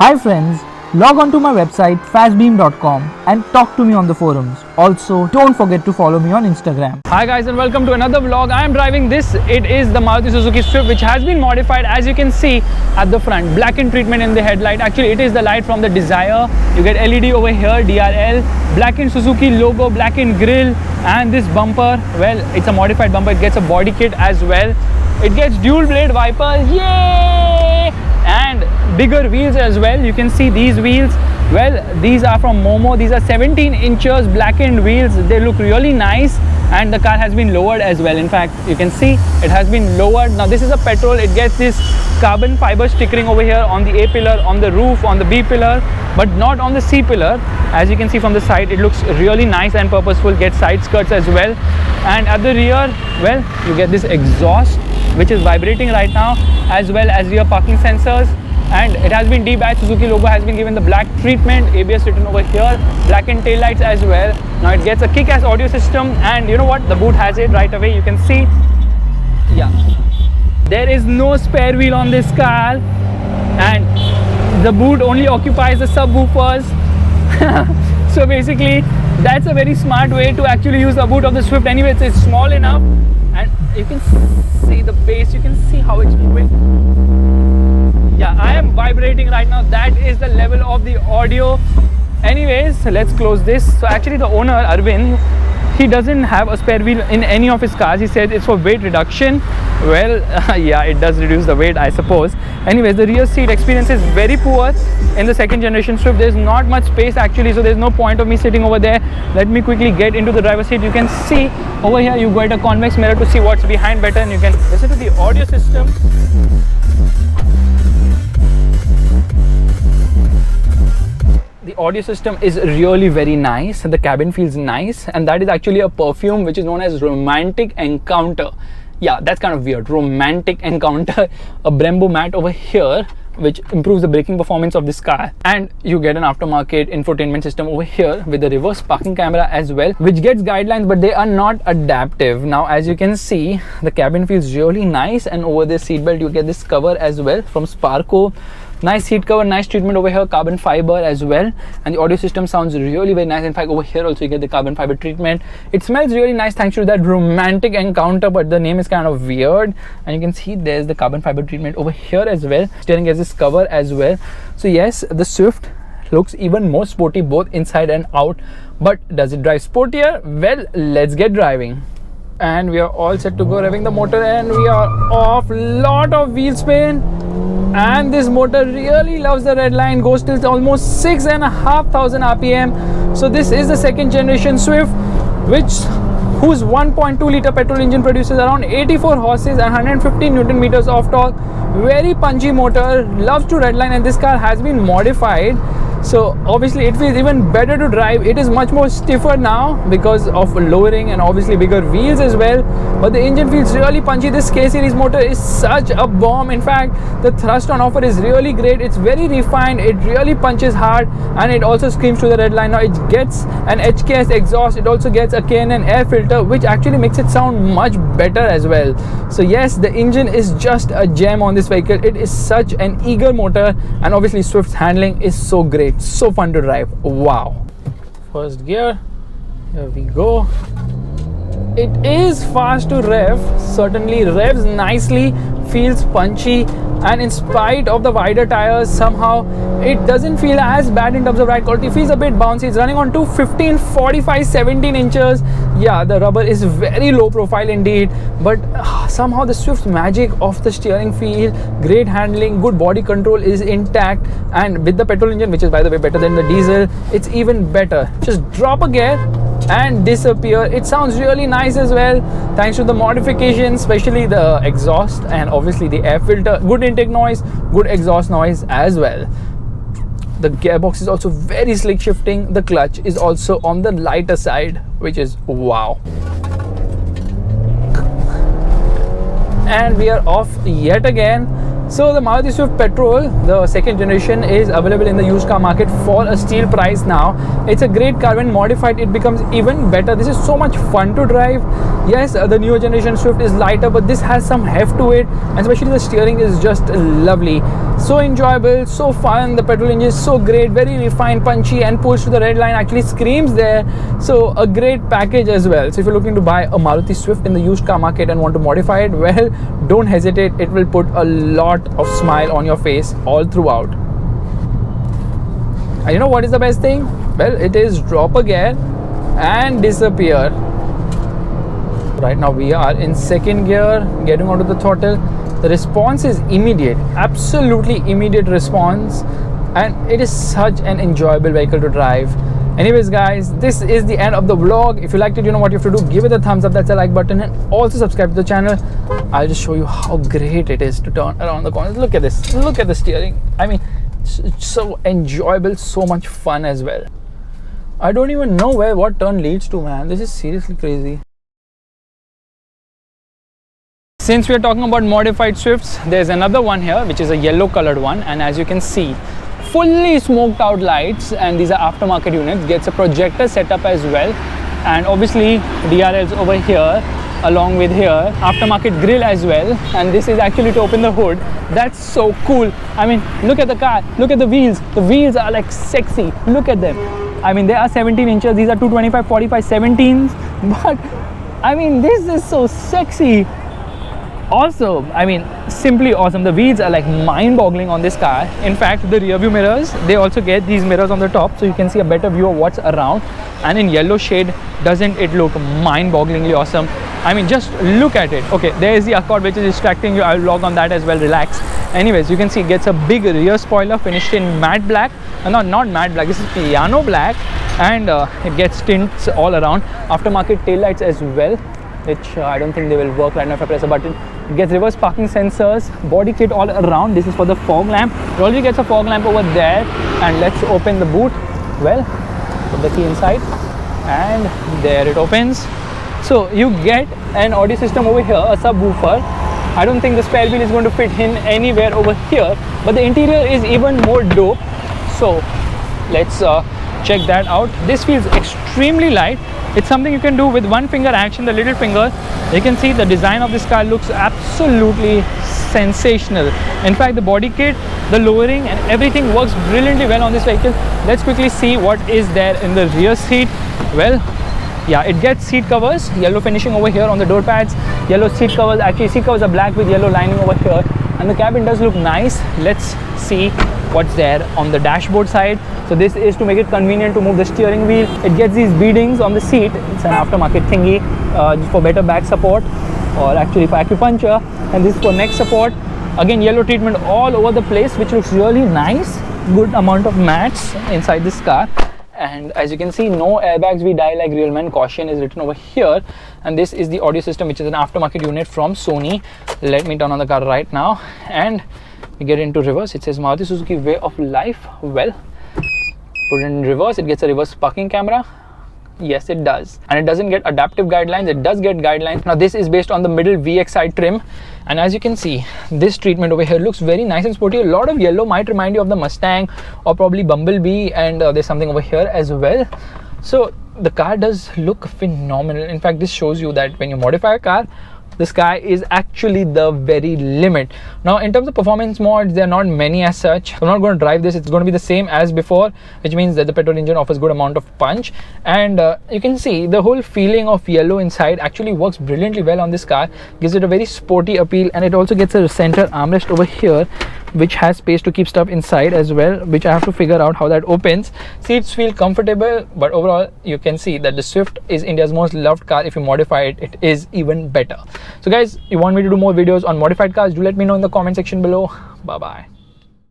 Hi friends, log on to my website fastbeam.com and talk to me on the forums. Also, don't forget to follow me on Instagram. Hi guys and welcome to another vlog. I am driving this. It is the Maruti Suzuki Swift which has been modified, as you can see at the front. Blackened treatment in the headlight. Actually it is the light from the Dzire. You get LED over here, DRL, blackened Suzuki logo, blackened grille, and this bumper, well, it's a modified bumper. It gets a body kit as well. It gets dual blade wipers, yay! And bigger wheels as well. You can see these wheels, well, these are from Momo. These are 17 inches blackened wheels. They look really nice, and the car has been lowered as well. In fact, you can see it has been lowered. Now this is a petrol. It gets this carbon fiber stickering over here on the A pillar, on the roof, on the B pillar, but not on the C pillar. As you can see from the side, it looks really nice and purposeful. Get side skirts as well. And at the rear, well, you get this exhaust which is vibrating right now, as well as rear parking sensors. And it has been debadged. Suzuki logo has been given the black treatment. ABS written over here. Blackened tail lights as well. Now it gets a kick-ass audio system, and you know what? The boot has it right away. You can see, yeah, there is no spare wheel on this car, and the boot only occupies the subwoofers. So basically, that's a very smart way to actually use the boot of the Swift. Anyways, it's small enough, and you can see the bass. You can see how it's moving. Yeah, I am vibrating right now. That is the level of the audio. Anyways, let's close this. So actually the owner, Arvind, he doesn't have a spare wheel in any of his cars. He said it's for weight reduction. Well, yeah, it does reduce the weight, I suppose. Anyways, the rear seat experience is very poor in the second generation Swift. There's not much space actually, so there's no point of me sitting over there. Let me quickly get into the driver's seat. You can see over here you get a convex mirror to see what's behind better, and you can listen to the audio system. The audio system is really very nice. The cabin feels nice, and that is actually a perfume which is known as Romantic Encounter. Yeah, that's kind of weird. Romantic Encounter. A Brembo mat over here which improves the braking performance of this car, and you get an aftermarket infotainment system over here with the reverse parking camera as well, which gets guidelines, but they are not adaptive. Now as you can see, the cabin feels really nice, and over this seatbelt you get this cover as well from Sparco. Nice seat cover, nice treatment over here, carbon fiber as well, and the audio system sounds really very nice. In fact, over here also you get the carbon fiber treatment. It smells really nice thanks to that Romantic Encounter, but the name is kind of weird. And you can see there's the carbon fiber treatment over here as well. Steering gets this cover as well. So yes, the Swift looks even more sporty both inside and out, but does it drive sportier? Well, let's get driving. And we are all set to go, revving the motor, and we are off. Lot of wheel spin, and this motor really loves the red line. Goes till almost 6,500 RPM. So this is the second generation Swift, whose 1.2 liter petrol engine produces around 84 horses and 115 Newton meters of torque. Very punchy motor, loves to redline, and this car has been modified. So obviously it feels even better to drive. It is much more stiffer now because of lowering and obviously bigger wheels as well, but the engine feels really punchy. This K series motor is such a bomb. In fact, the thrust on offer is really great. It's very refined, it really punches hard, and it also screams to the red line. Now it gets an HKS exhaust. It also gets a K&N air filter, which actually makes it sound much better as well. So yes, the engine is just a gem on this vehicle. It is such an eager motor, and obviously Swift's handling is so great. So fun to drive. Wow. First gear, here we go. It is fast to rev, certainly revs nicely, feels punchy, and in spite of the wider tires, somehow it doesn't feel as bad in terms of ride quality. It feels a bit bouncy. It's running on 215/45 17 inches. Yeah, the rubber is very low profile indeed, but somehow the Swift's magic of the steering feel, great handling, good body control is intact, and with the petrol engine, which is by the way better than the diesel, it's even better. Just drop a gear and disappear. It sounds really nice as well thanks to the modifications, especially the exhaust and obviously the air filter. Good intake noise, good exhaust noise as well. The gearbox is also very slick shifting. The clutch is also on the lighter side, which is wow. And we are off yet again. So the Maruti Swift Petrol, the second generation, is available in the used car market for a steal price now. It's a great car. When modified, it becomes even better. This is so much fun to drive. Yes, the newer generation Swift is lighter, but this has some heft to it, and especially the steering is just lovely. So enjoyable, so fun. The petrol engine is so great, very refined, punchy, and pulls to the red line actually screams there. So a great package as well. So if you're looking to buy a Maruti Swift in the used car market and want to modify it, well, don't hesitate. It will put a lot of smile on your face all throughout. And you know what is the best thing? Well, it is drop a gear and disappear. Right now we are in second gear, getting onto the throttle. The response is immediate, absolutely immediate response, and it is such an enjoyable vehicle to drive. Anyways guys, this is the end of the vlog. If you liked it, you know what you have to do. Give it a thumbs up, that's a like button, and also subscribe to the channel. I'll just show you how great it is to turn around the corners. Look at this, look at the steering. I mean, it's so enjoyable, so much fun as well. I don't even know where what turn leads to, man. This is seriously crazy. Since we are talking about modified Swifts, there's another one here which is a yellow colored one, and as you can see, fully smoked out lights, and these are aftermarket units. Gets a projector setup as well, and obviously DRLs over here along with here, aftermarket grille as well, and this is actually to open the hood. That's so cool. I mean, look at the car, look at the wheels are like sexy. Look at them. I mean, they are 17 inches, these are 225 45 17s, but I mean, this is so sexy. Also, I mean, simply awesome. The wheels are like mind-boggling on this car. In fact, the rear view mirrors, they also get these mirrors on the top, so you can see a better view of what's around. And in yellow shade, doesn't it look mind-bogglingly awesome? I mean, just look at it. Okay, there is the Accord which is distracting you. I'll vlog on that as well, relax. Anyways, you can see it gets a big rear spoiler finished in matte black. Not matte black, this is piano black, and it gets tints all around. Aftermarket taillights as well, which I don't think they will work right now if I press a button. It gets reverse parking sensors, body kit all around. This is for the fog lamp. It already gets a fog lamp over there. And let's open the boot. Well, put the key inside, and there it opens. So you get an audio system over here, a subwoofer. I don't think the spare wheel is going to fit in anywhere over here, but the interior is even more dope. So let's check that out. This feels extremely light. It's something you can do with one finger action, the little finger. You can see the design of this car looks absolutely sensational. In fact, the body kit, the lowering, and everything works brilliantly well on this vehicle. Let's quickly see what is there in the rear seat. Well, yeah, it gets seat covers, yellow finishing over here on the door pads, yellow seat covers. Actually, seat covers are black with yellow lining over here, and the cabin does look nice. Let's see what's there on the dashboard side. So this is to make it convenient to move the steering wheel. It gets these beadings on the seat. It's an aftermarket thingy for better back support, or actually for acupuncture, and this is for neck support. Again, yellow treatment all over the place, which looks really nice. Good amount of mats inside this car. And as you can see, no airbags, we die like real men. Caution is written over here. And this is the audio system, which is an aftermarket unit from Sony. Let me turn on the car right now, and we get into reverse. It says Maruti Suzuki Way of Life. Well, put it in reverse, it gets a reverse parking camera. Yes, it does. And it doesn't get adaptive guidelines, it does get guidelines. Now this is based on the middle VXI trim, and as you can see, this treatment over here looks very nice and sporty. A lot of yellow, might remind you of the Mustang or probably Bumblebee, and there's something over here as well. So the car does look phenomenal. In fact, this shows you that when you modify a car, the sky is actually the very limit. Now in terms of performance mods, there are not many as such. I'm not going to drive this. It's going to be the same as before, which means that the petrol engine offers good amount of punch, and you can see the whole feeling of yellow inside actually works brilliantly well on this car. Gives it a very sporty appeal, and it also gets a center armrest over here, which has space to keep stuff inside as well, which I have to figure out how that opens. Seats feel comfortable, but overall you can see that the Swift is India's most loved car. If you modify it, it is even better. So guys, you want me to do more videos on modified cars, do let me know in the comment section below. Bye bye.